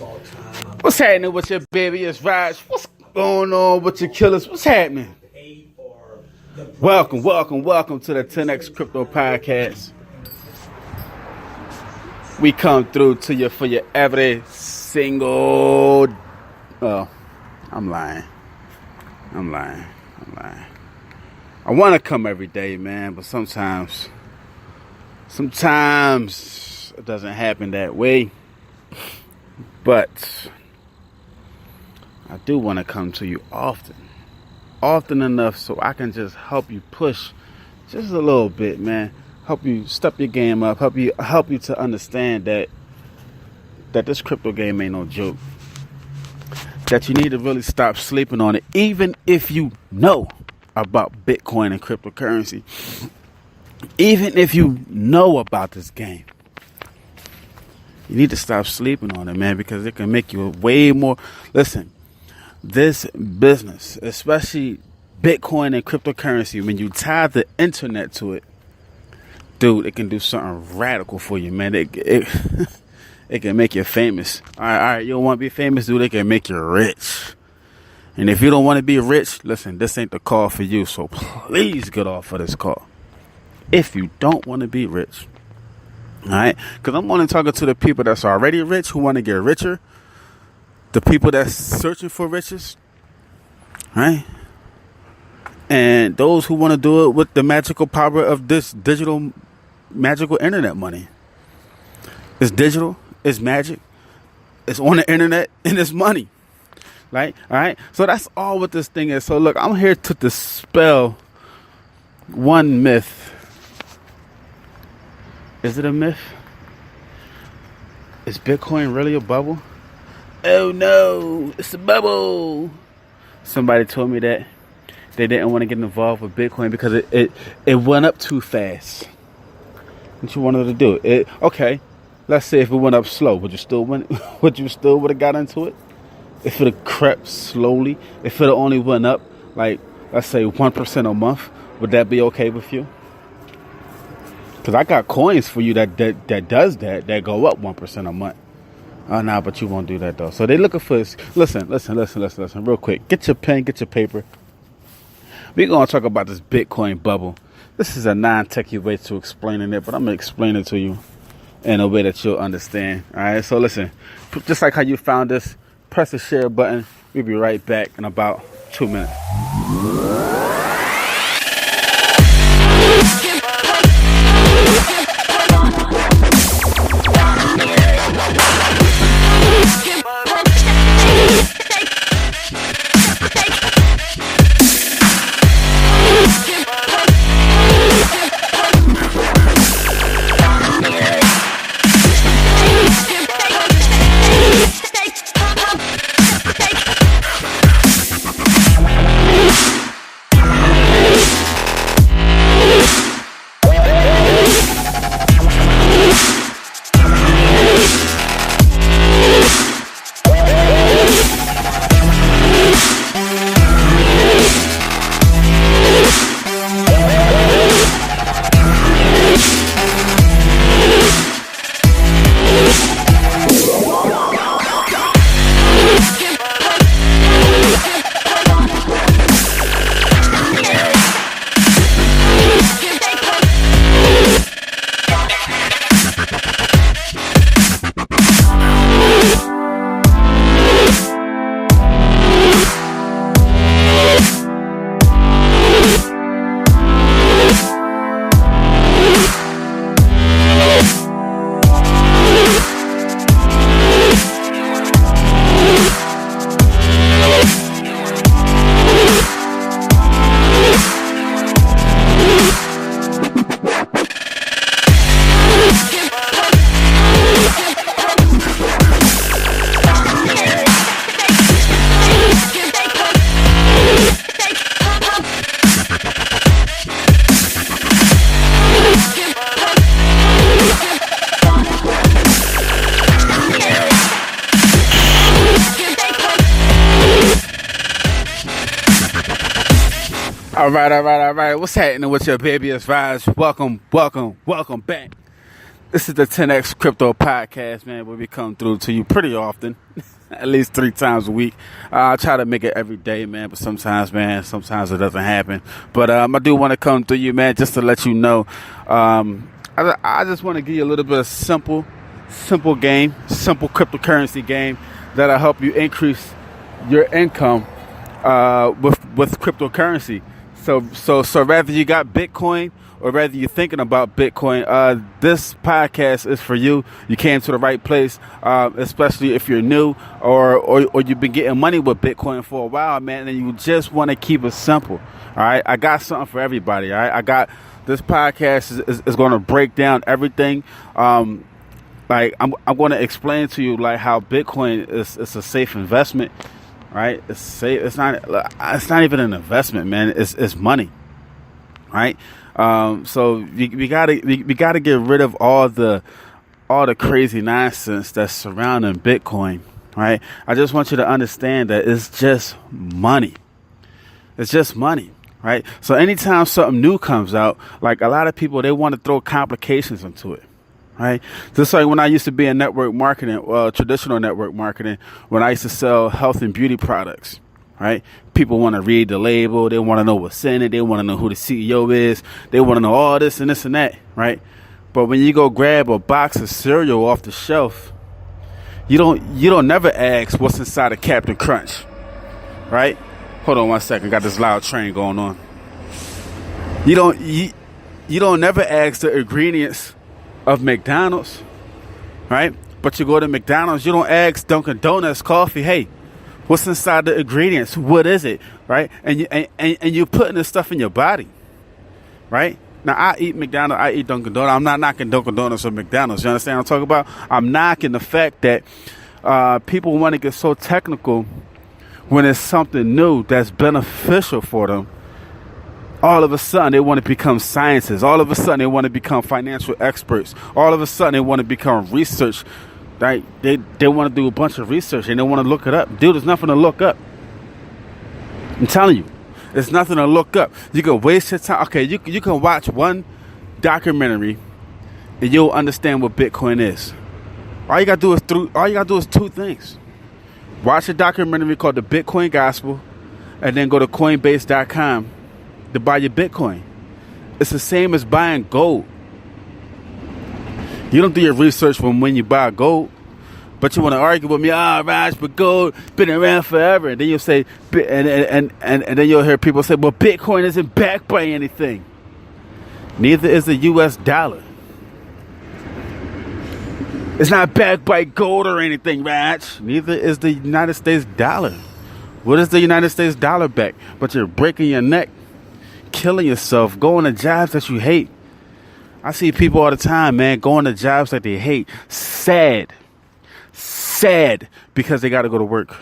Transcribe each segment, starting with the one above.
What's happening with your baby? It's Raj. What's going on with your killers? What's happening? Welcome to the 10X Crypto Podcast. We come through to you for your every single... Oh, I'm lying. I want to come every day, man, but sometimes it doesn't happen that way. But I do want to come to you often enough so I can just help you push just a little bit, man. Help you step your game up, help you to understand that this crypto game ain't no joke. That you need to really stop sleeping on it, even if you know about Bitcoin and cryptocurrency. Even if you know about this game, you need to stop sleeping on it, man, because it can make you way more. Listen, this business, especially Bitcoin and cryptocurrency, when you tie the internet to it, dude, it can do something radical for you, man. It can make you famous. All right, you don't want to be famous, dude. It can make you rich. And if you don't want to be rich, listen, this ain't the call for you. So please get off of this call. If you don't want to be rich. All right? Because I'm only talking to the people that's already rich who want to get richer. The people that's searching for riches. All right? And those who want to do it with the magical power of this magical internet money. It's digital. It's magic. It's on the internet, and it's money. Right? All right? So that's all what this thing is. So look, I'm here to dispel one myth. Is it a myth? Is Bitcoin really a bubble? Oh no, it's a bubble. Somebody told me that they didn't want to get involved with Bitcoin because it went up too fast. What you wanted to do? Okay. Let's say if it went up slow, would you still would have got into it? If it had crept slowly, if it only went up like, let's say 1% a month, would that be okay with you? Because I got coins for you that does that go up 1% a month. Oh, nah, but you won't do that though. So they looking for this. Listen, real quick. Get your pen, get your paper. We're gonna talk about this Bitcoin bubble. This is a non-techie way to explaining it, but I'm gonna explain it to you in a way that you'll understand. All right, so listen, just like how you found this, press the share button. We'll be right back in about 2 minutes. All right. What's happening with your baby? It's Raj. Welcome back This is the 10X Crypto Podcast, man, where we come through to you pretty often, at least 3 times a week. I try to make it every day, man, but sometimes it doesn't happen. But I do want to come through you, man, just to let you know. I just want to give you a little bit of simple cryptocurrency game that'll help you increase your income with cryptocurrency. So rather you got Bitcoin or rather you're thinking about Bitcoin, this podcast is for you. You came to the right place, especially if you're new or you've been getting money with Bitcoin for a while, man, and you just want to keep it simple. All right, I got something for everybody. All right, I got this podcast is going to break down everything. Like I'm going to explain to you like how Bitcoin is a safe investment. Right, it's safe. It's not even an investment, man. It's money, right? So we gotta get rid of all the crazy nonsense that's surrounding Bitcoin, right? I just want you to understand that it's just money. It's just money, right? So anytime something new comes out, like a lot of people, they want to throw complications into it. Right. Just like when I used to be in network marketing, traditional network marketing, when I used to sell health and beauty products. Right. People want to read the label. They want to know what's in it. They want to know who the CEO is. They want to know all this and this and that. Right. But when you go grab a box of cereal off the shelf, you don't never ask what's inside of Captain Crunch. Right. Hold on 1 second. Got this loud train going on. You don't never ask the ingredients of McDonald's, right? But you go to McDonald's, you don't ask Dunkin' Donuts coffee, hey, what's inside the ingredients? What is it, right? And you're putting this stuff in your body, right? Now, I eat McDonald's, I eat Dunkin' Donuts. I'm not knocking Dunkin' Donuts or McDonald's. You understand what I'm talking about? I'm knocking the fact that people want to get so technical when it's something new that's beneficial for them. All of a sudden, they want to become scientists. All of a sudden, they want to become financial experts. All of a sudden, they want to become research. Right? They want to do a bunch of research and they want to look it up. Dude, there's nothing to look up. I'm telling you, there's nothing to look up. You can waste your time. Okay, you can watch one documentary and you'll understand what Bitcoin is. All you gotta do is 2 things. Watch a documentary called The Bitcoin Gospel, and then go to Coinbase.com. to buy your Bitcoin. It's the same as buying gold. You don't do your research from when you buy gold, but you want to argue with me, Raj, but gold been around forever. And then you'll say, and then you'll hear people say, well, Bitcoin isn't backed by anything. Neither is the US dollar. It's not backed by gold or anything, Raj. Neither is the United States dollar. What is the United States dollar back? But you're breaking your neck, killing yourself, going to jobs that you hate. I see people all the time, man, going to jobs that they hate. Sad because they got to go to work.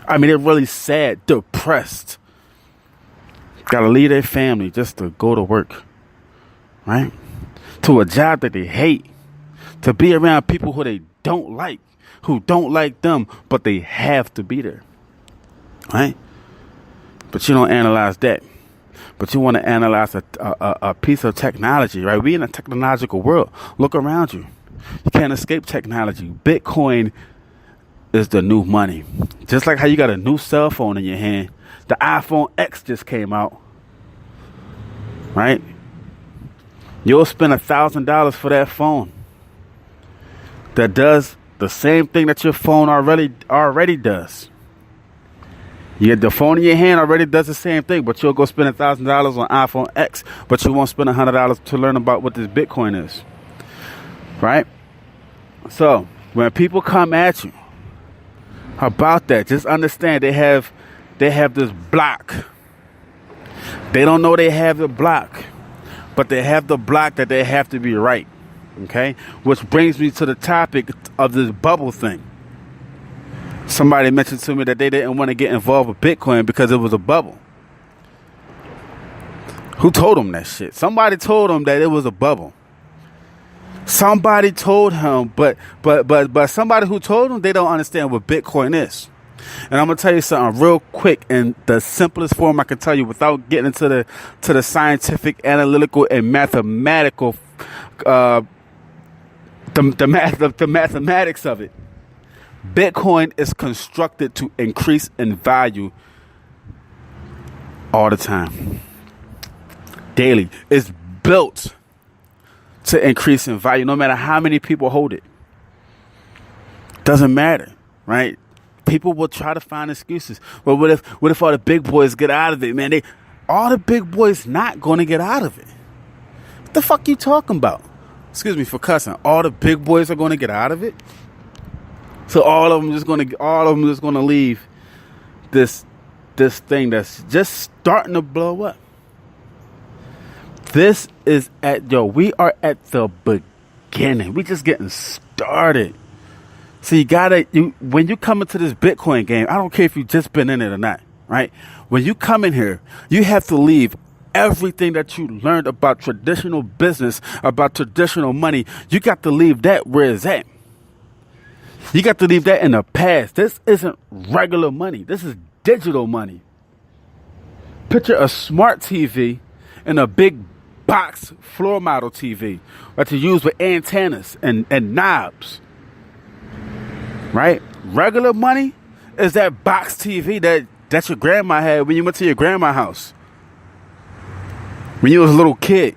I mean, they're really sad, depressed. Got to leave their family just to go to work, right? To a job that they hate. To be around people who they don't like, who don't like them, but they have to be there, right? But you don't analyze that. But you want to analyze a piece of technology, right? We in a technological world. Look around you. You can't escape technology. Bitcoin is the new money. Just like how you got a new cell phone in your hand. The iPhone X just came out, right? You'll spend $1,000 for that phone that does the same thing that your phone already does. The phone in your hand already does the same thing, but you'll go spend $1,000 on iPhone X, but you won't spend $100 to learn about what this Bitcoin is, right? So when people come at you about that, just understand they have this block. They don't know they have the block, but they have the block that they have to be right. Okay, which brings me to the topic of this bubble thing. Somebody mentioned to me that they didn't want to get involved with Bitcoin because it was a bubble. Who told them that shit? Somebody told them that it was a bubble. Somebody told him, but somebody who told him, they don't understand what Bitcoin is. And I'm gonna tell you something real quick in the simplest form I can tell you without getting into the scientific, analytical, and mathematical the mathematics of it. Bitcoin is constructed to increase in value all the time. Daily. It's built to increase in value no matter how many people hold it. Doesn't matter, right? People will try to find excuses. Well, what if all the big boys get out of it, man? All the big boys not going to get out of it. What the fuck you talking about? Excuse me for cussing. All the big boys are going to get out of it. So all of them just going to leave this thing that's just starting to blow up. We are at the beginning. We just getting started. So when you come into this Bitcoin game, I don't care if you just been in it or not, right? When you come in here, you have to leave everything that you learned about traditional business, about traditional money. You got to leave that where it's at. You got to leave that in the past. This isn't regular money. This is digital money. Picture a smart TV and a big box floor model TV that you use with antennas and knobs. Right? Regular money is that box TV that your grandma had when you went to your grandma's house. When you was a little kid.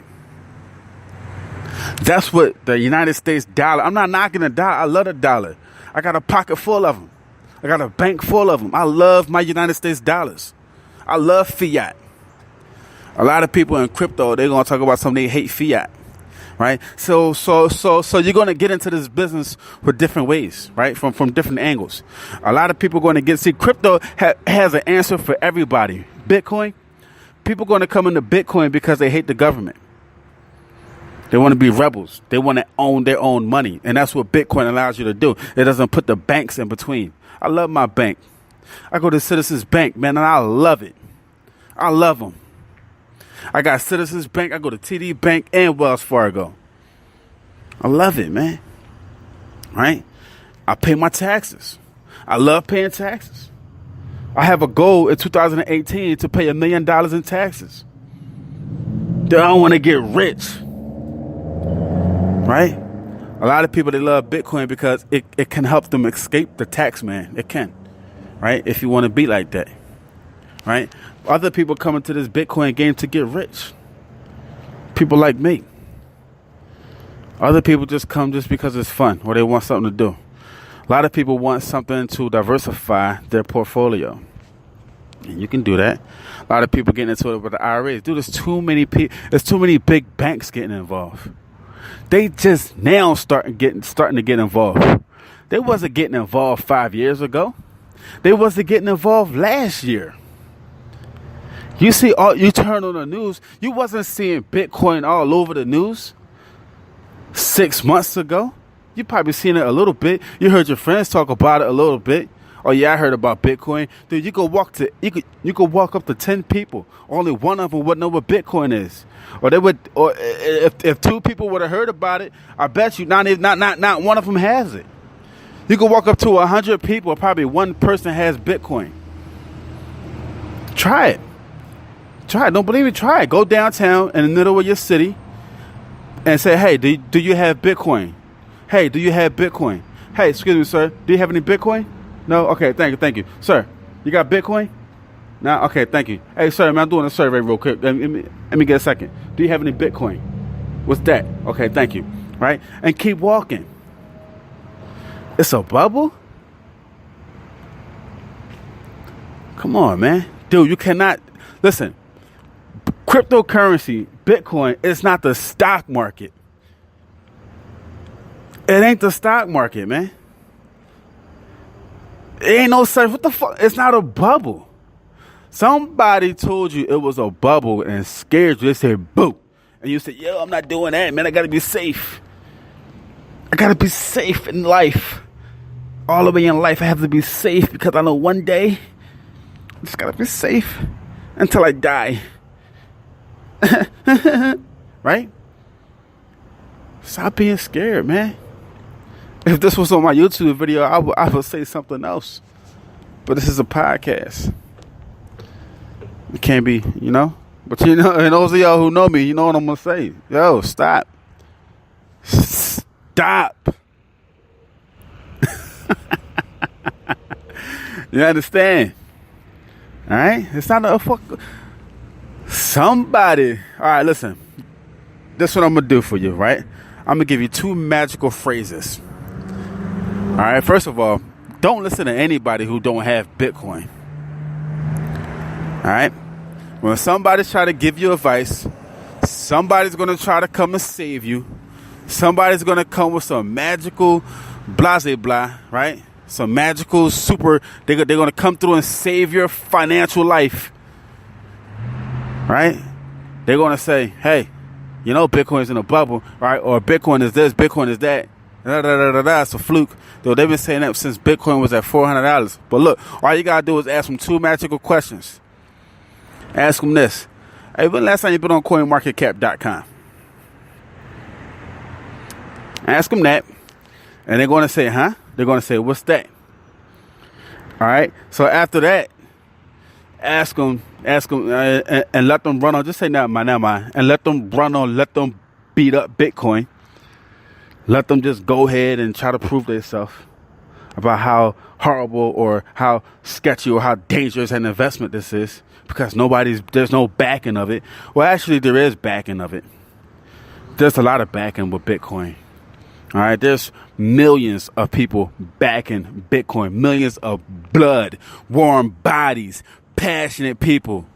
That's what the United States dollar. I'm not knocking the dollar. I love the dollar. I got a pocket full of them. I got a bank full of them. I love my United States dollars. I love fiat. A lot of people in crypto, they're going to talk about something they hate fiat. Right? So you're going to get into this business with different ways, right? From different angles. A lot of people are going to crypto has an answer for everybody. Bitcoin, people are going to come into Bitcoin because they hate the government. They want to be rebels. They want to own their own money. And that's what Bitcoin allows you to do. It doesn't put the banks in between. I love my bank. I go to Citizens Bank, man, and I love it. I love them. I got Citizens Bank. I go to TD Bank and Wells Fargo. I love it, man. Right? I pay my taxes. I love paying taxes. I have a goal in 2018 to pay $1 million in taxes. I don't want to get rich. Right? A lot of people, they love Bitcoin because it can help them escape the tax man. It can. Right? If you want to be like that. Right? Other people come into this Bitcoin game to get rich. People like me. Other people just come just because it's fun or they want something to do. A lot of people want something to diversify their portfolio. And you can do that. A lot of people getting into it with the IRAs. Dude, there's too many big banks getting involved. They just now starting to get involved. They wasn't getting involved 5 years ago. They wasn't getting involved last year. You turn on the news, you wasn't seeing Bitcoin all over the news 6 months ago. You probably seen it a little bit. You heard your friends talk about it a little bit. Oh yeah, I heard about Bitcoin. Dude, you could walk up to 10 people. Only one of them would know what Bitcoin is. Or if two people would have heard about it, I bet you not one of them has it. You could walk up to 100 people, probably one person has Bitcoin. Try it. Don't believe it. Try it. Go downtown in the middle of your city and say, hey, do you have Bitcoin? Hey, do you have Bitcoin? Hey, excuse me, sir. Do you have any Bitcoin? No? Okay, thank you. Sir, you got Bitcoin? No? Okay, thank you. Hey, sir, man, I'm doing a survey real quick. Let me get a second. Do you have any Bitcoin? What's that? Okay, thank you. Right? And keep walking. It's a bubble? Come on, man. Dude, you cannot... Listen, cryptocurrency, Bitcoin, is not the stock market. It ain't the stock market, man. It ain't no such... What the fuck? It's not a bubble. Somebody told you it was a bubble and scared you. They said, boo. And you said, yo, I'm not doing that, man. I got to be safe. I got to be safe in life. All the way in life, I have to be safe because I know one day I just got to be safe until I die. Right? Stop being scared, man. If this was on my YouTube video, I would say something else. But this is a podcast. It can't be, But and those of y'all who know me, you know what I'm going to say. Yo, stop. stop. You understand? All right? It's not a fuck. Somebody. All right, listen. This is what I'm going to do for you, right? I'm going to give you 2 magical phrases. All right? First of all, don't listen to anybody who don't have Bitcoin. All right? When somebody's trying to give you advice, somebody's going to try to come and save you. Somebody's going to come with some magical blase blah, right? Some magical super, they're going to come through and save your financial life, right? They're going to say, hey, you know, Bitcoin's in a bubble, right? Or Bitcoin is this, Bitcoin is that. It's a fluke. Though they've been saying that since Bitcoin was at $400. But look, all you got to do is ask them 2 magical questions. Ask them this. Hey, when last time you been on coinmarketcap.com? Ask them that. And they're going to say, huh? They're going to say, what's that? All right. So after that, ask them, and let them run on. Just say, never mind. And let them run on, let them beat up Bitcoin. Let them just go ahead and try to prove themselves about how horrible or how sketchy or how dangerous an investment this is, because there's no backing of it. Well, actually, there is backing of it. There's a lot of backing with Bitcoin. All right, there's millions of people backing Bitcoin, millions of blood, warm bodies, passionate people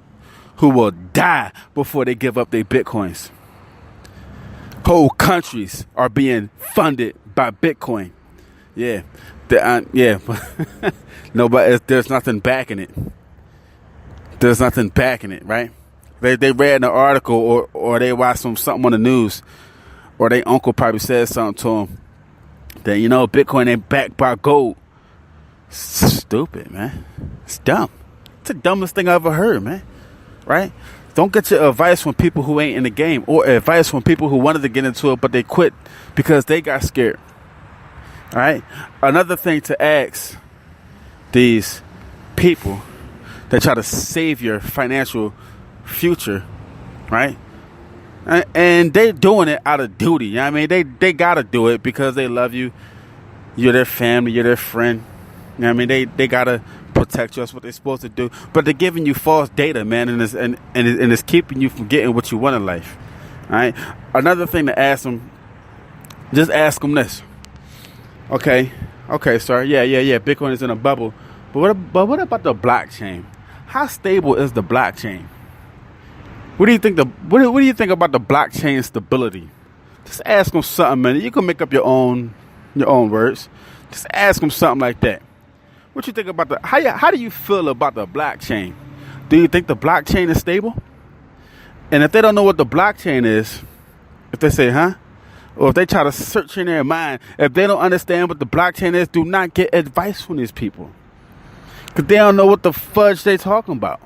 who will die before they give up their Bitcoins. Whole countries are being funded by Bitcoin. Yeah, no, but there's nothing backing it. There's nothing backing it, right? They read an article or they watched something on the news, or their uncle probably said something to them that, you know, Bitcoin ain't backed by gold. Stupid, man. It's dumb. It's the dumbest thing I ever heard, man. Right? Don't get your advice from people who ain't in the game, or advice from people who wanted to get into it but they quit because they got scared. All right? Another thing to ask these people that try to save your financial future, right? And they're doing it out of duty. You know what I mean? They got to do it because they love you. You're their family. You're their friend. You know what I mean? They got to protect you. That's what they're supposed to do. But they're giving you false data, man, and it's keeping you from getting what you want in life. All right? Another thing to ask them, just ask them this. Okay, sir. Yeah. Bitcoin is in a bubble. But what about the blockchain? How stable is the blockchain? What do you think what do you think about the blockchain stability? Just ask them something, man. You can make up your own words. Just ask them something like that. What you think about how do you feel about the blockchain? Do you think the blockchain is stable? And if they don't know what the blockchain is, if they say, huh? Or if they try to search in their mind, if they don't understand what the blockchain is, do not get advice from these people. Because they don't know what the fudge they're talking about.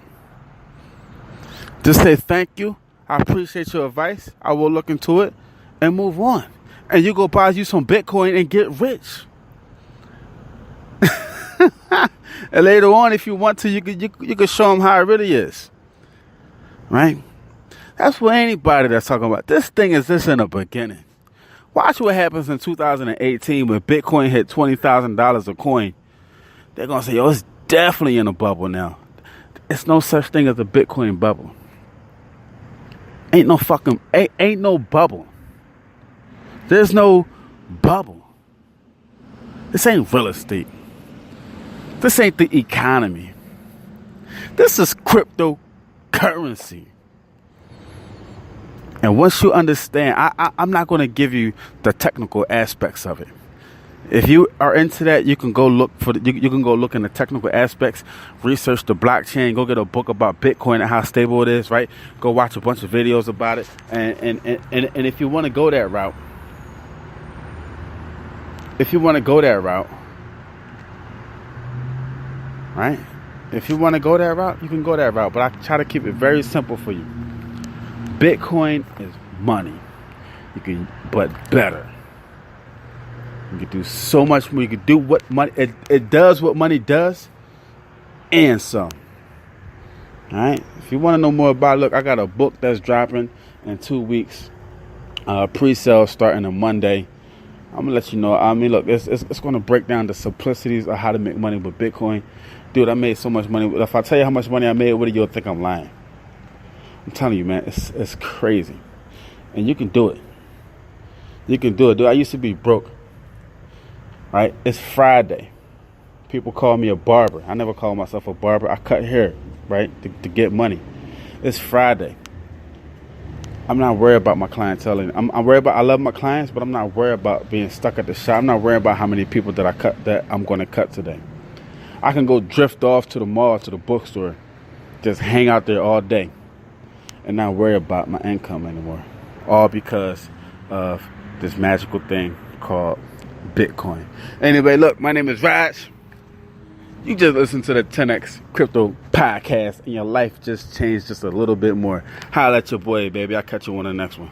Just say, thank you. I appreciate your advice. I will look into it and move on. And you go buy you some Bitcoin and get rich. And later on, if you want to, you can show them how it really is. Right? That's for anybody that's talking about. This thing is just in the beginning. Watch what happens in 2018 when Bitcoin hit $20,000 a coin. They're going to say, yo, it's definitely in a bubble now. It's no such thing as a Bitcoin bubble. Ain't no bubble. There's no bubble. This ain't real estate. This ain't the economy. This is cryptocurrency. And once you understand, I'm not going to give you the technical aspects of it. If you are into that, you can go look you can go look in the technical aspects, research the blockchain, go get a book about Bitcoin and how stable it is, right? Go watch a bunch of videos about it. And if you want to go that route, right? If you want to go that route, you can go that route. But I try to keep it very simple for you. Bitcoin is money. But better. You can do so much more. You can do what money, it does what money does, and some. All right. If you want to know more about it, look, I got a book that's dropping in 2 weeks. Pre-sale starting on Monday. I'm gonna let you know. I mean, look, it's gonna break down the simplicities of how to make money with Bitcoin. Dude, I made so much money. If I tell you how much money I made with it, you'll think I'm lying. I'm telling you, man, it's crazy. And you can do it. You can do it, dude. I used to be broke. Right? It's Friday. People call me a barber. I never call myself a barber. I cut hair, right, to get money. It's Friday. I'm not worried about my clientele. I'm worried about. I love my clients, but I'm not worried about being stuck at the shop. I'm not worried about how many people that I'm going to cut today. I can go drift off to the mall, to the bookstore, just hang out there all day, and not worry about my income anymore. All because of this magical thing called Bitcoin. Anyway, look, my name is Raj. You just listened to the 10X Crypto Podcast, and your life just changed just a little bit more. Holla at your boy, baby. I'll catch you on the next one.